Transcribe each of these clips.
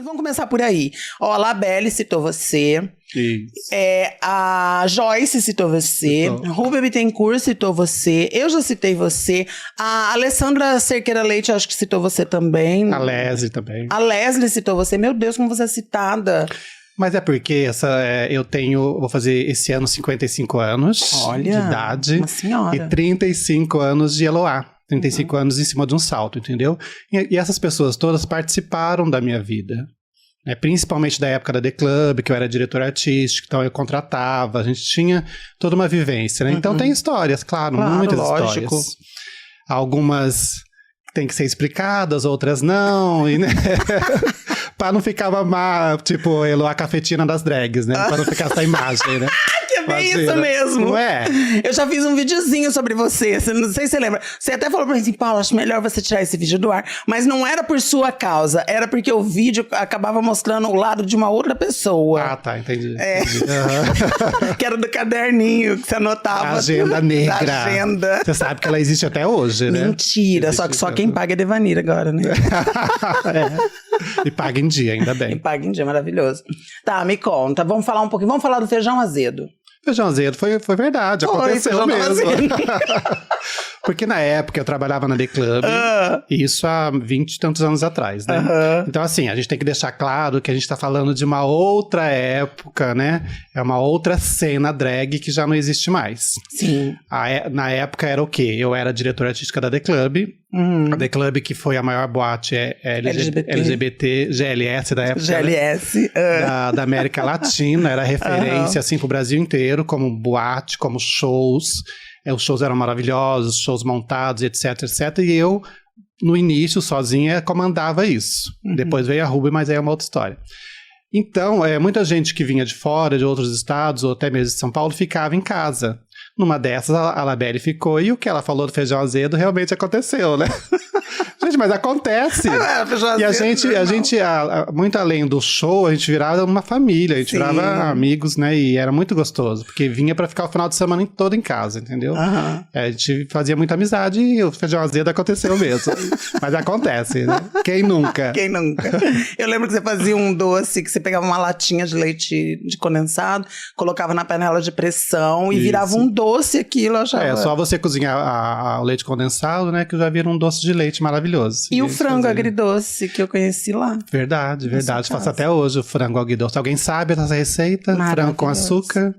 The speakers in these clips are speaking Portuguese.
Vamos começar por aí. Ó, a Labelle citou você. Isso. A Joyce citou você. Rubia Bittencourt citou você. Eu já citei você. A Alessandra Cerqueira Leite, acho que citou você também. A Leslie também. A Leslie citou você. Meu Deus, como você é citada. Mas é porque vou fazer esse ano 55 anos de idade. Uma senhora. E 35 anos de Eloá. 35 anos em cima de um salto, entendeu? E essas pessoas todas participaram da minha vida. Né? Principalmente da época da The Club, que eu era diretor artístico, então eu contratava, a gente tinha toda uma vivência, né? Então tem histórias, claro, muitas lógico. histórias. Algumas têm que ser explicadas, outras não, e, né? Pra não ficar tipo, Eloá Cafetina das drags, né? Pra não ficar essa imagem, né? É bem isso mesmo. Não é? Eu já fiz um videozinho sobre você, não sei se você lembra. Você até falou pra mim assim, Paula, acho melhor você tirar esse vídeo do ar. Mas não era por sua causa, era porque o vídeo acabava mostrando o lado de uma outra pessoa. Ah, tá, entendi. Entendi. Que era do caderninho, que você anotava. A agenda negra. A agenda. Você sabe que ela existe até hoje, né? Mentira, só que só quem paga é Devanir agora, né? E paga em dia, ainda bem. E paga em dia, maravilhoso. Tá, me conta, vamos falar um pouquinho, vamos falar do feijão azedo. Feijão azedo foi verdade, aconteceu mesmo. Porque na época eu trabalhava na The Club, isso há 20 e tantos anos atrás, né? Então assim, a gente tem que deixar claro que a gente tá falando de uma outra época, né? É uma outra cena drag que já não existe mais. Sim. Na época era o quê? Eu era diretora artística da The Club, a The Club que foi a maior boate LGBT, GLS da época. GLS. Da América Latina, era referência assim pro Brasil inteiro, como boate, como shows. Os shows eram maravilhosos, shows montados, etc, etc. E eu, no início, sozinha, comandava isso. Depois veio a Ruby, mas aí é uma outra história. Então, muita gente que vinha de fora, de outros estados, ou até mesmo de São Paulo, ficava em casa. Numa dessas, a Labelle ficou, e o que ela falou do feijão azedo realmente aconteceu, né? Gente, mas acontece. E a gente, muito além do show, a gente virava uma família, a gente virava amigos, né? E era muito gostoso, porque vinha pra ficar o final de semana todo em casa, entendeu? A gente fazia muita amizade e o feijão azedo aconteceu mesmo. Mas acontece, né? Quem nunca? Quem nunca? Eu lembro que você fazia um doce, que você pegava uma latinha de leite de condensado, colocava na panela de pressão e virava um doce aquilo, eu achava. Só você cozinhar o leite condensado, né? Que já vira um doce de leite maravilhoso. E o frango agridoce que eu conheci lá. Verdade. Faço até hoje o frango agridoce. Alguém sabe essa receita? Frango com açúcar.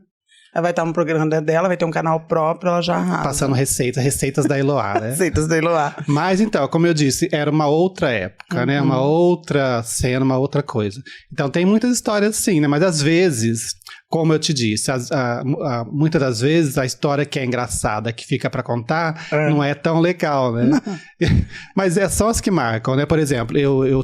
Ela vai estar no programa dela, vai ter um canal próprio, ela já arrasa. Passando receitas da Eloá, né? Receitas da Eloá. Mas então, como eu disse, era uma outra época, né? Uma outra cena, uma outra coisa. Então tem muitas histórias assim, né? Mas às vezes, como eu te disse, muitas das vezes a história que é engraçada, que fica pra contar, não é tão legal, né? Mas são as que marcam, né? Por exemplo, eu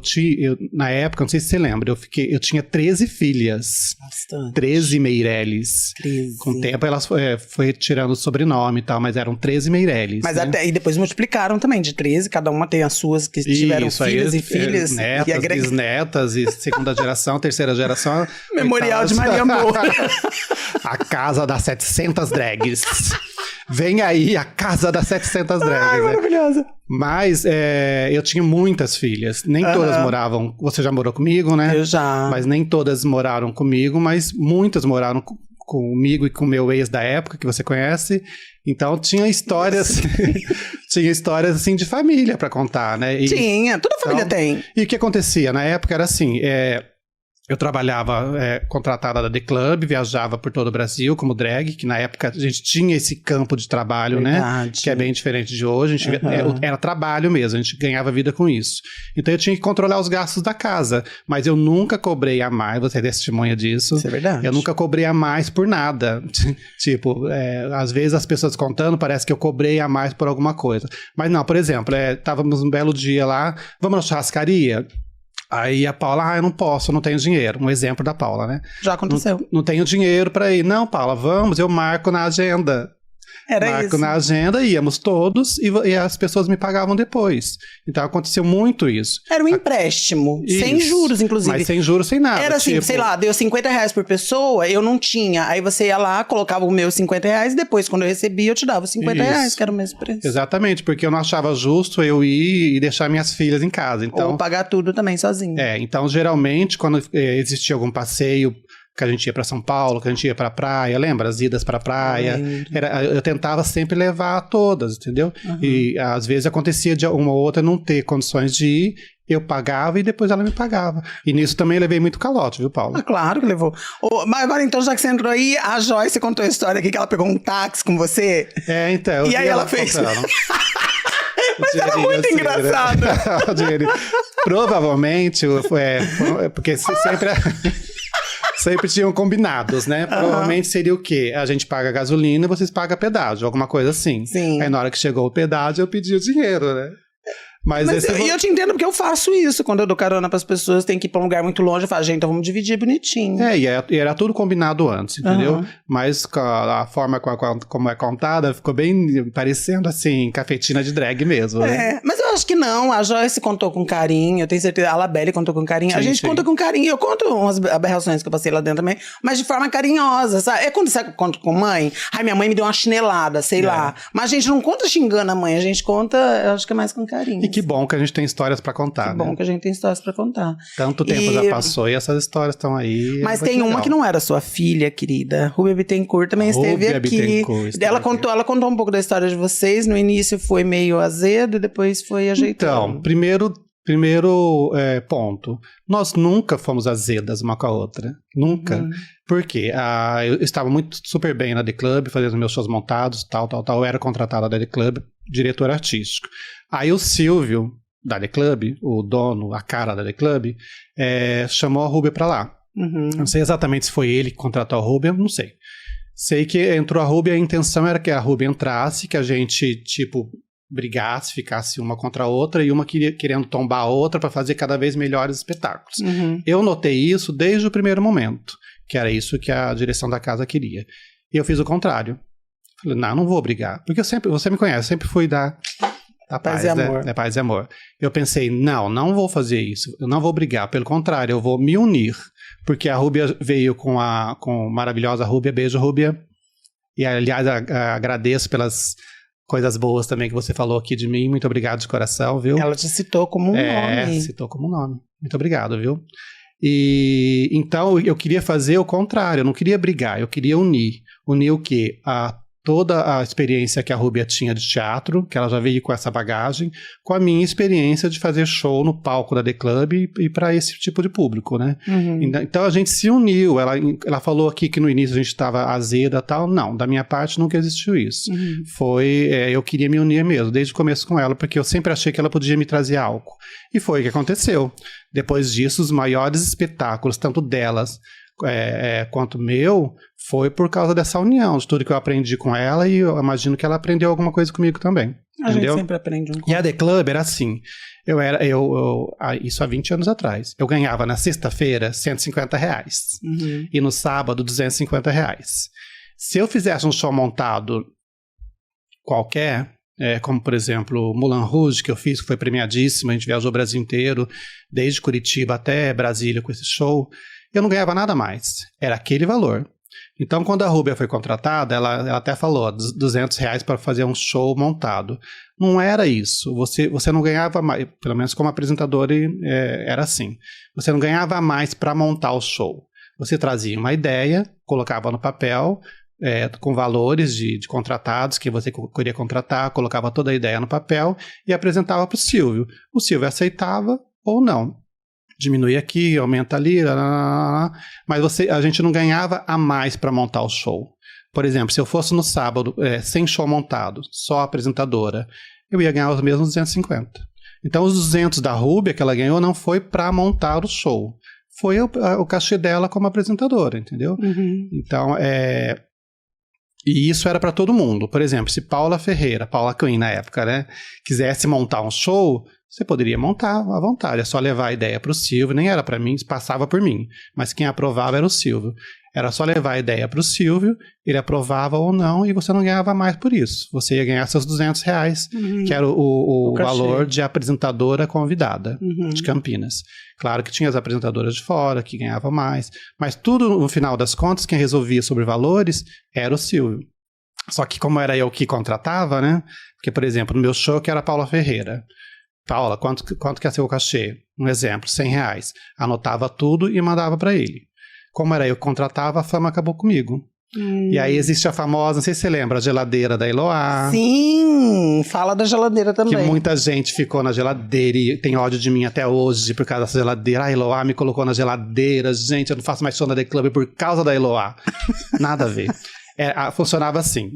na época, não sei se você lembra, eu tinha 13 filhas. Bastante. 13 Meirelles. 13. Com o tempo elas foi tirando o sobrenome e tal, mas eram 13 Meirelles. Mas né? e depois multiplicaram também, de 13, cada uma tem as suas que tiveram filhos e filhas. Netas, bisnetas e segunda geração, terceira geração. Memorial de Maria Moura. A casa das 700 drags. Vem aí a casa das 700 drags. Ai, maravilhosa. Mas eu tinha muitas filhas. Nem todas moravam... Você já morou comigo, né? Eu já. Mas nem todas moraram comigo, mas muitas moraram comigo e com o meu ex da época, que você conhece. Então tinha histórias... tinha histórias assim de família pra contar, né? Tinha, toda família tem. E o que acontecia? Na época era assim... Eu trabalhava contratada da The Club, viajava por todo o Brasil como drag, que na época a gente tinha esse campo de trabalho, né? Que é bem diferente de hoje. A gente, era trabalho mesmo, a gente ganhava vida com isso. Então eu tinha que controlar os gastos da casa, mas eu nunca cobrei a mais, você é testemunha disso. Isso é verdade. Eu nunca cobrei a mais por nada. Tipo, às vezes as pessoas contando, parece que eu cobrei a mais por alguma coisa. Mas não, por exemplo, estávamos um belo dia lá, vamos na churrascaria? Aí a Paula, eu não posso, eu não tenho dinheiro. Um exemplo da Paula, né? Já aconteceu. Não tenho dinheiro pra ir. Não, Paula, vamos, eu marco na agenda. Era marco isso. na agenda, íamos todos e as pessoas me pagavam depois. Então aconteceu muito isso. Era um empréstimo, sem Isso. juros, inclusive. Mas sem juros, sem nada. Era assim, tipo, sei lá, deu R$50 por pessoa, eu não tinha. Aí você ia lá, colocava o meu R$50 e depois, quando eu recebia, eu te dava R$50, Isso. que era o mesmo preço. Exatamente, porque eu não achava justo eu ir e deixar minhas filhas em casa. Então, Ou pagar tudo também sozinho. então geralmente, quando existia algum passeio que a gente ia para São Paulo, que a gente ia para praia, lembra? As idas para praia. Eu tentava sempre levar todas, entendeu? E às vezes acontecia de uma ou outra não ter condições de ir, eu pagava e depois ela me pagava. E nisso também eu levei muito calote, viu, Paulo? Ah, claro que levou. Mas agora, então, já que você entrou aí, a Joyce contou a história aqui que ela pegou um táxi com você. Então. Eu E vi aí ela fez. contando. Mas era muito engraçado. Provavelmente, porque sempre tinham combinados, né? Provavelmente seria o quê? A gente paga gasolina e vocês pagam pedágio, alguma coisa assim. Sim. Aí na hora que chegou o pedágio, eu pedi o dinheiro, né? Mas eu te entendo porque eu faço isso. Quando eu dou carona pras pessoas, tem que ir pra um lugar muito longe, eu falo, gente, então vamos dividir bonitinho. E era tudo combinado antes, entendeu? Mas a forma como é contada ficou bem parecendo assim, cafetina de drag mesmo, né? Mas eu acho que não. A Joyce contou com carinho, eu tenho certeza. A Labelle contou com carinho. Sim, a gente sim. conta com carinho. Eu conto umas aberrações que eu passei lá dentro também, mas de forma carinhosa, sabe? É quando você conta com mãe. Ai, minha mãe me deu uma chinelada, sei lá. Mas a gente não conta xingando a mãe, a gente conta, eu acho que é mais com carinho. E que bom que a gente tem histórias pra contar, Que bom que a gente tem histórias pra contar. Tanto tempo já passou e essas histórias estão aí. Mas tem uma que não era sua filha, querida. Rúbia Bittencourt também esteve aqui. Ela contou um pouco da história de vocês. No início foi meio azedo, depois foi ajeitando. Então, primeiro ponto. Nós nunca fomos azedas uma com a outra. Nunca. Por quê? Eu estava super bem na The Club, fazendo meus shows montados, tal. Eu era contratada da The Club, diretor artístico. Aí o Silvio, da The Club, o dono, a cara da The Club, chamou a Rúbia pra lá. Não sei exatamente se foi ele que contratou a Rúbia, não sei. Sei que entrou a Rúbia, a intenção era que a Rúbia entrasse, que a gente, brigasse, ficasse uma contra a outra, e uma querendo tombar a outra para fazer cada vez melhores espetáculos. Eu notei isso desde o primeiro momento, que era isso que a direção da casa queria. E eu fiz o contrário. Falei, não vou brigar. Porque você me conhece, eu sempre fui da paz e amor. Né? Paz e amor. Eu pensei, não vou fazer isso. Eu não vou brigar. Pelo contrário, eu vou me unir. Porque a Rúbia veio com a maravilhosa Rúbia. Beijo, Rúbia. E, aliás, agradeço pelas coisas boas também que você falou aqui de mim. Muito obrigado de coração, viu? Ela te citou como um nome. Citou como um nome. Muito obrigado, viu? E então eu queria fazer o contrário. Eu não queria brigar. Eu queria unir. Unir o quê? Toda a experiência que a Rúbia tinha de teatro, que ela já veio com essa bagagem, com a minha experiência de fazer show no palco da The Club e para esse tipo de público, né? Então a gente se uniu. Ela falou aqui que no início a gente estava azeda e tal. Não, da minha parte nunca existiu isso. Eu queria me unir mesmo, desde o começo com ela, porque eu sempre achei que ela podia me trazer algo. E foi o que aconteceu. Depois disso, os maiores espetáculos, tanto delas quanto meu, foi por causa dessa união, de tudo que eu aprendi com ela, e eu imagino que ela aprendeu alguma coisa comigo também. A entendeu? gente sempre aprende um pouco. E a The Club era assim, isso há 20 anos atrás, eu ganhava na sexta-feira R$150, e no sábado R$250. Se eu fizesse um show montado qualquer, como por exemplo Moulin Rouge, que eu fiz, que foi premiadíssimo, a gente viajou o Brasil inteiro, desde Curitiba até Brasília com esse show, eu não ganhava nada mais, era aquele valor. Então, quando a Rúbia foi contratada, ela até falou R$200 para fazer um show montado. Não era isso. Você não ganhava mais, pelo menos como apresentadora era assim. Você não ganhava mais para montar o show. Você trazia uma ideia, colocava no papel, com valores de contratados que você queria contratar, colocava toda a ideia no papel e apresentava para o Silvio. O Silvio aceitava ou não. Diminui aqui, aumenta ali, mas a gente não ganhava a mais para montar o show. Por exemplo, se eu fosse no sábado, sem show montado, só apresentadora, eu ia ganhar os mesmos 250. Então, os 200 da Rúbia que ela ganhou não foi para montar o show. Foi o cachê dela como apresentadora, entendeu? Então, e isso era para todo mundo. Por exemplo, se Paula Queen na época, né, quisesse montar um show, você poderia montar à vontade. É só levar a ideia para o Silvio. Nem era para mim, passava por mim. Mas quem aprovava era o Silvio. Era só levar a ideia para o Silvio, ele aprovava ou não, e você não ganhava mais por isso. Você ia ganhar seus R$200, que era o valor de apresentadora convidada de Campinas. Claro que tinha as apresentadoras de fora, que ganhavam mais, mas tudo, no final das contas, quem resolvia sobre valores era o Silvio. Só que como era eu que contratava, né? Porque, por exemplo, no meu show que era a Paula Ferreira. Paula, quanto que é seu cachê? Um exemplo, R$100. Anotava tudo e mandava para ele. Como era eu que contratava, a fama acabou comigo. E aí existe a famosa, não sei se você lembra, a geladeira da Eloá. Sim, fala da geladeira também. Que muita gente ficou na geladeira e tem ódio de mim até hoje por causa dessa geladeira. A Eloá me colocou na geladeira. Gente, eu não faço mais show na The Club por causa da Eloá. Nada a ver. Funcionava assim.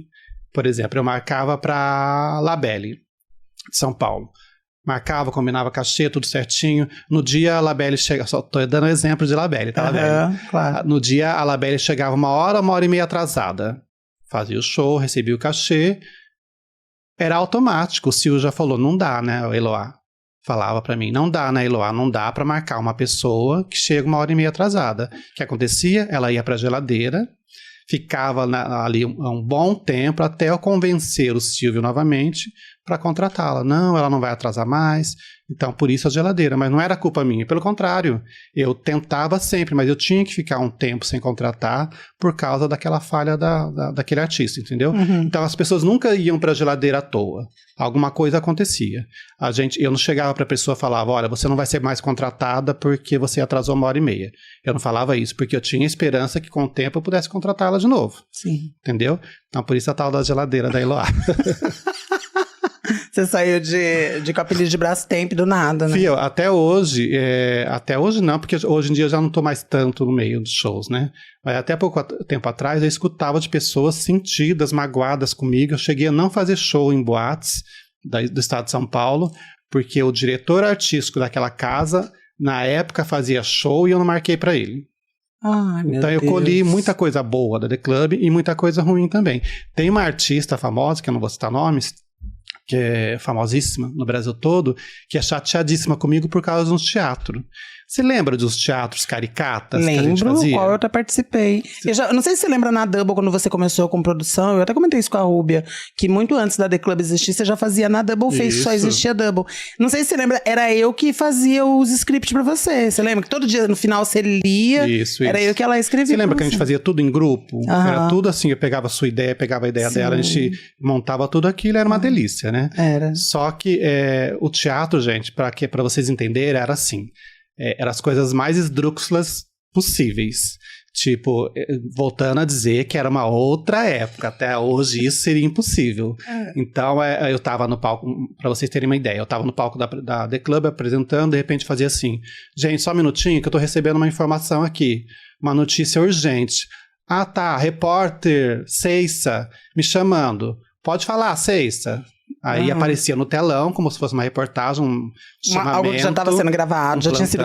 Por exemplo, eu marcava pra Labelle, de São Paulo. Marcava, combinava cachê, tudo certinho. No dia a Labelle chega, só tô dando exemplo de Labelle, tá, Labelle? Claro. No dia a Labelle chegava 1 hora e meia atrasada. Fazia o show, recebia o cachê. Era automático, o Silvio já falou, não dá, né, o Eloá? Falava pra mim, não dá, né, Eloá? Não dá pra marcar uma pessoa que chega 1 hora e meia atrasada. O que acontecia? Ela ia pra geladeira, ficava ali um bom tempo até eu convencer o Silvio novamente para contratá-la. Não, ela não vai atrasar mais. Então, por isso a geladeira. Mas não era culpa minha. Pelo contrário, eu tentava sempre, mas eu tinha que ficar um tempo sem contratar por causa daquela falha daquele artista, entendeu? Então, as pessoas nunca iam para a geladeira à toa. Alguma coisa acontecia. Eu não chegava para a pessoa e falava, olha, você não vai ser mais contratada porque você atrasou 1 hora e meia. Eu não falava isso, porque eu tinha esperança que com o tempo eu pudesse contratá-la de novo. Sim. Entendeu? Então, por isso a tal da geladeira da Eloá. Você saiu de com apelido de Brastemp do nada, né? Fio, até hoje não, porque hoje em dia eu já não tô mais tanto no meio dos shows, né? Mas até pouco tempo atrás eu escutava de pessoas sentidas, magoadas comigo. Eu cheguei a não fazer show em boates do estado de São Paulo, porque o diretor artístico daquela casa, na época, fazia show e eu não marquei pra ele. Ai, meu então eu Deus. colhi muita coisa boa da The Club e muita coisa ruim também. Tem uma artista famosa, que eu não vou citar nomes, que é famosíssima no Brasil todo, que é chateadíssima comigo por causa de um teatro. Você lembra dos teatros caricatas que a gente fazia? Lembro, qual eu até participei. Eu não sei se você lembra na Double, quando você começou com produção, eu até comentei isso com a Rúbia, que muito antes da The Club existir, você já fazia na Double Face, só existia Double. Não sei se você lembra, era eu que fazia os scripts pra você. Você lembra que todo dia, no final, você lia, era eu que ela escrevia. Você lembra que a gente fazia tudo em grupo? Aham. Era tudo assim, eu pegava a sua ideia, pegava a ideia dela, a gente montava tudo aquilo, era uma delícia, né? Era. Só que o teatro, gente, pra vocês entenderem, era assim. Eram as coisas mais esdrúxulas possíveis. Tipo, voltando a dizer que era uma outra época. Até hoje isso seria impossível. Então, eu tava no palco, pra vocês terem uma ideia, eu tava no palco da The Club apresentando, de repente fazia assim, gente, só um minutinho que eu tô recebendo uma informação aqui, uma notícia urgente. Ah, tá, repórter Ceissa me chamando. Pode falar, Ceissa. Aí aparecia no telão, como se fosse uma reportagem, algo que já estava sendo gravado, já tinha sido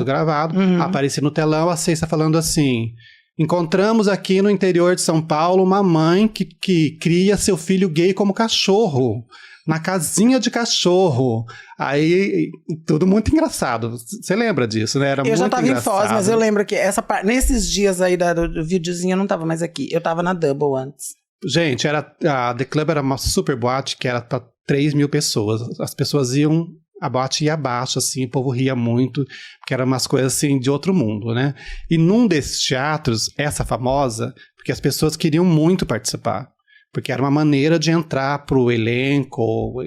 gravado. Aparecia no telão, a Ceissa falando assim, encontramos aqui no interior de São Paulo uma mãe que cria seu filho gay como cachorro, na casinha de cachorro. Aí, tudo muito engraçado. Você lembra disso, né? Era muito engraçado. Eu já estava em Foz, mas eu lembro que nesses dias aí do videozinho eu não estava mais aqui. Eu estava na Double antes. Gente, a The Club era uma super boate que era para 3.000 pessoas. As pessoas iam, a boate ia abaixo, assim, o povo ria muito, porque eram umas coisas assim de outro mundo, né? E num desses teatros, essa famosa, porque as pessoas queriam muito participar, porque era uma maneira de entrar pro elenco,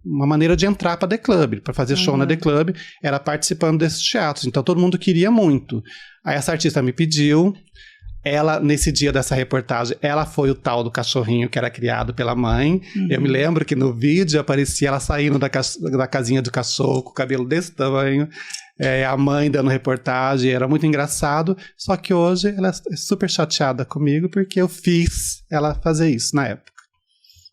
uma maneira de entrar pra The Club, para fazer show na The Club, era participando desses teatros. Então todo mundo queria muito. Aí essa artista me pediu. Ela, nesse dia dessa reportagem, ela foi o tal do cachorrinho que era criado pela mãe. Eu me lembro que no vídeo aparecia ela saindo da casinha do cachorro, com o cabelo desse tamanho. A mãe dando reportagem, era muito engraçado. Só que hoje ela é super chateada comigo porque eu fiz ela fazer isso na época.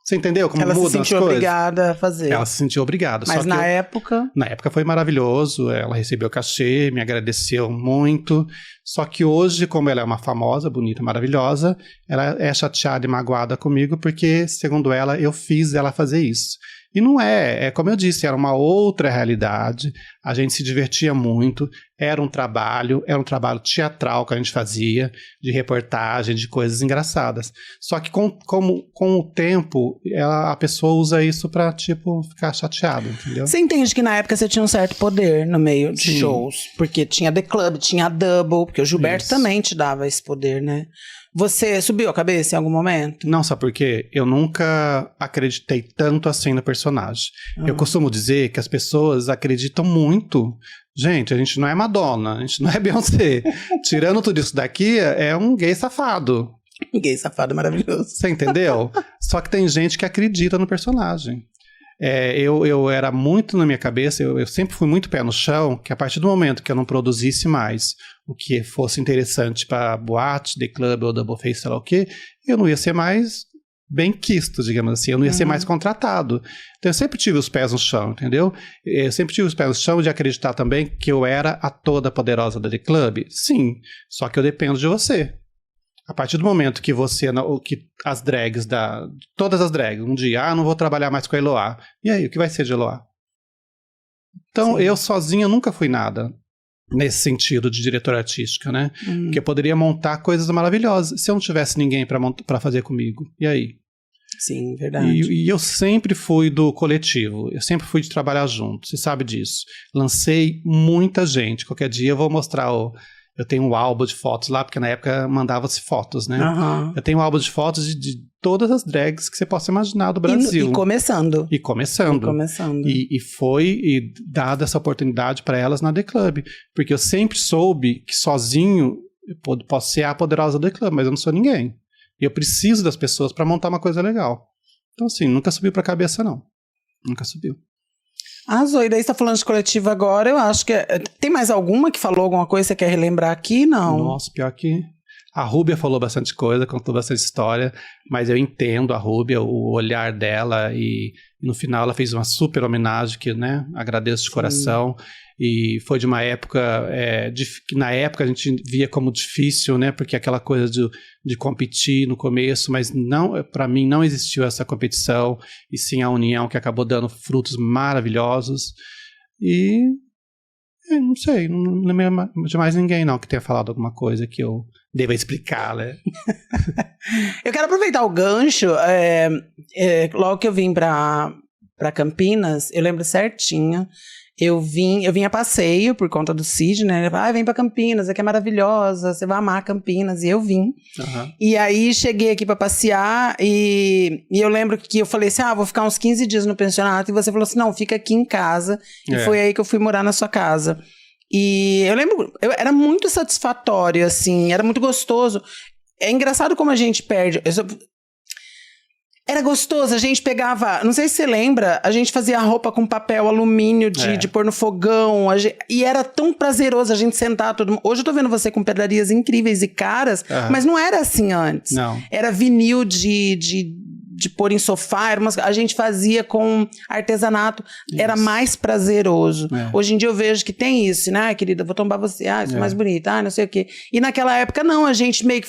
Você entendeu como mudam as coisas? Ela se sentiu obrigada a fazer. Ela se sentiu obrigada. Mas só na época... Na época foi maravilhoso, ela recebeu cachê, me agradeceu muito. Só que hoje, como ela é uma famosa, bonita, maravilhosa, ela é chateada e magoada comigo porque, segundo ela, eu fiz ela fazer isso. E não é como eu disse, era uma outra realidade, a gente se divertia muito, era um trabalho teatral que a gente fazia, de reportagem, de coisas engraçadas. Só que com o tempo, a pessoa usa isso pra, tipo, ficar chateada, entendeu? Você entende que na época você tinha um certo poder no meio de Sim. shows, porque tinha The Club, tinha a Double, porque o Gilberto também te dava esse poder, né? Você subiu a cabeça em algum momento? Não, sabe por quê? Eu nunca acreditei tanto assim no personagem. Eu costumo dizer que as pessoas acreditam muito. Gente, a gente não é Madonna, a gente não é Beyoncé. Tirando tudo isso daqui, é um gay safado. Gay safado maravilhoso. Você entendeu? Só que tem gente que acredita no personagem. Eu era muito na minha cabeça, eu sempre fui muito pé no chão, que a partir do momento que eu não produzisse mais o que fosse interessante para boate, The Club ou Double Face, sei lá o quê, eu não ia ser mais bem-quisto, digamos assim, eu não ia ser mais contratado. Então eu sempre tive os pés no chão, entendeu? Eu sempre tive os pés no chão de acreditar também que eu era a toda poderosa da The Club. Sim, só que eu dependo de você. A partir do momento que que as drags todas as drags, um dia, não vou trabalhar mais com a Eloá. E aí, o que vai ser de Eloá? Então, eu sozinha nunca fui nada nesse sentido de diretora artística, né? Porque eu poderia montar coisas maravilhosas se eu não tivesse ninguém pra fazer comigo. E aí? Sim, verdade. E eu sempre fui do coletivo, eu sempre fui de trabalhar junto, você sabe disso. Lancei muita gente, qualquer dia eu vou mostrar eu tenho um álbum de fotos lá, porque na época mandava-se fotos, né? Eu tenho um álbum de fotos de todas as drags que você possa imaginar do Brasil. E começando. E foi dada essa oportunidade para elas na The Club. Porque eu sempre soube que sozinho eu posso ser a poderosa da The Club, mas eu não sou ninguém. E eu preciso das pessoas para montar uma coisa legal. Então, assim, nunca subiu pra cabeça, não. Nunca subiu. Zoe, daí você tá falando de coletiva agora, eu acho que... Tem mais alguma que falou alguma coisa que você quer relembrar aqui? Não. Nossa, pior que... A Rúbia falou bastante coisa, contou bastante história, mas eu entendo a Rúbia, o olhar dela, e no final ela fez uma super homenagem que, né, agradeço de coração. E foi de uma época que na época a gente via como difícil, né? Porque aquela coisa de competir no começo, mas para mim não existiu essa competição, e sim a união que acabou dando frutos maravilhosos. E não sei, não lembro de mais ninguém não que tenha falado alguma coisa que eu deva explicar, né? Eu quero aproveitar o gancho. Logo que eu vim pra Campinas, eu lembro certinho. Eu vim a passeio por conta do Cid, né? Vem pra Campinas, aqui é maravilhosa, você vai amar Campinas. E eu vim. E aí cheguei aqui pra passear e eu lembro que eu falei assim, vou ficar uns 15 dias no pensionato. E você falou assim, não, fica aqui em casa. E foi aí que eu fui morar na sua casa. E eu lembro, era muito satisfatório, assim, era muito gostoso. É engraçado como a gente perde... Era gostoso, a gente pegava, não sei se você lembra, a gente fazia roupa com papel alumínio de pôr no fogão, e era tão prazeroso a gente sentar todo mundo. Hoje eu tô vendo você com pedrarias incríveis e caras, mas não era assim antes. Não. Era vinil de pôr em sofá, a gente fazia com artesanato, era mais prazeroso. Hoje em dia eu vejo que tem isso, né? Querida, vou tombar você, isso é mais bonito, não sei o quê. E naquela época não, a gente meio que...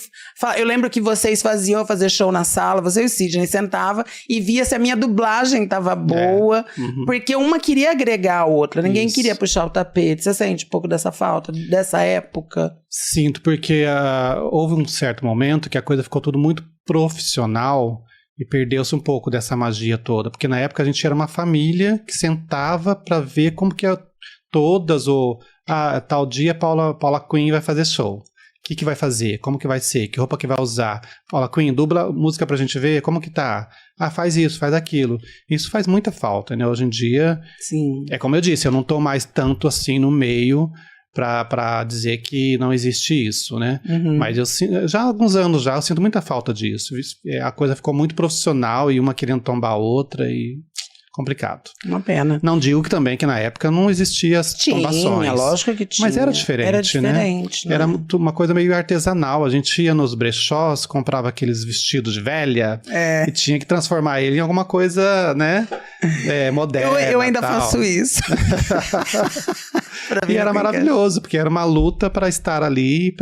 Eu lembro que vocês faziam fazer show na sala, você e o Sidney sentava e via se a minha dublagem tava boa, porque uma queria agregar a outra, ninguém queria puxar o tapete. Você sente um pouco dessa falta, dessa época? Sinto, porque houve um certo momento que a coisa ficou tudo muito profissional. E perdeu-se um pouco dessa magia toda. Porque na época a gente era uma família que sentava pra ver como que todas, tal dia Paula Queen vai fazer show. O que vai fazer? Como que vai ser? Que roupa que vai usar? Paula Queen, dubla música pra gente ver, como que tá? Faz isso, faz aquilo. Isso faz muita falta, né? Hoje em dia, sim. É como eu disse, eu não tô mais tanto assim no meio... Pra dizer que não existe isso, né? Mas já há alguns anos eu sinto muita falta disso. A coisa ficou muito profissional e uma querendo tombar a outra e... complicado. Uma pena. Não digo que também que na época não existia as tombações. Lógico que tinha. Mas era diferente, né? Era uma coisa meio artesanal. A gente ia nos brechós, comprava aqueles vestidos de velha e tinha que transformar ele em alguma coisa, né? Moderna. Eu ainda faço isso. E era maravilhoso, porque era uma luta para estar ali,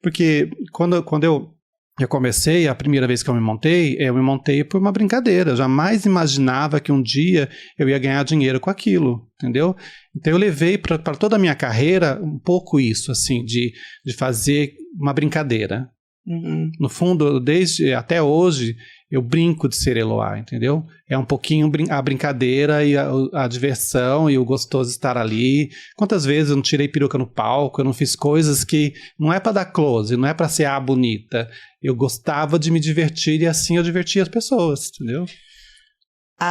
porque quando eu eu comecei, a primeira vez que eu me montei por uma brincadeira. Eu jamais imaginava que um dia eu ia ganhar dinheiro com aquilo, entendeu? Então eu levei para toda a minha carreira um pouco isso, assim, de fazer uma brincadeira. Uhum. No fundo, desde até hoje, eu brinco de ser Eloá, entendeu? É um pouquinho a brincadeira e a diversão e o gostoso estar ali. Quantas vezes eu não tirei peruca no palco, eu não fiz coisas que não é para dar close, não é para ser a bonita. Eu gostava de me divertir e assim eu divertia as pessoas, entendeu?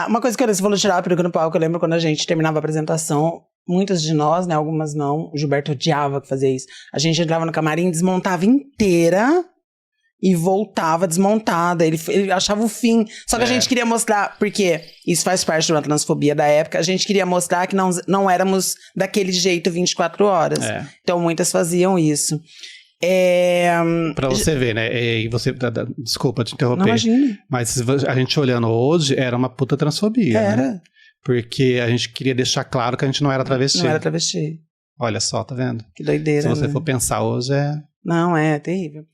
Uma coisa que você falou de tirar a peruca no palco, eu lembro quando a gente terminava a apresentação, muitas de nós, né, algumas não, o Gilberto odiava que fazia isso. A gente entrava no camarim, desmontava inteira e voltava desmontada. Ele achava o fim. Só que a gente queria mostrar, porque isso faz parte de uma transfobia da época, a gente queria mostrar que não éramos daquele jeito 24 horas. Então muitas faziam isso. Pra você ver, né? E você, desculpa te interromper. Não, imagina. Mas a gente olhando hoje, era uma puta transfobia, Era. né? Porque a gente queria deixar claro que a gente não era travesti. Não era travesti. Olha só, tá vendo? Que doideira, Se você né? for pensar hoje, Não, é terrível.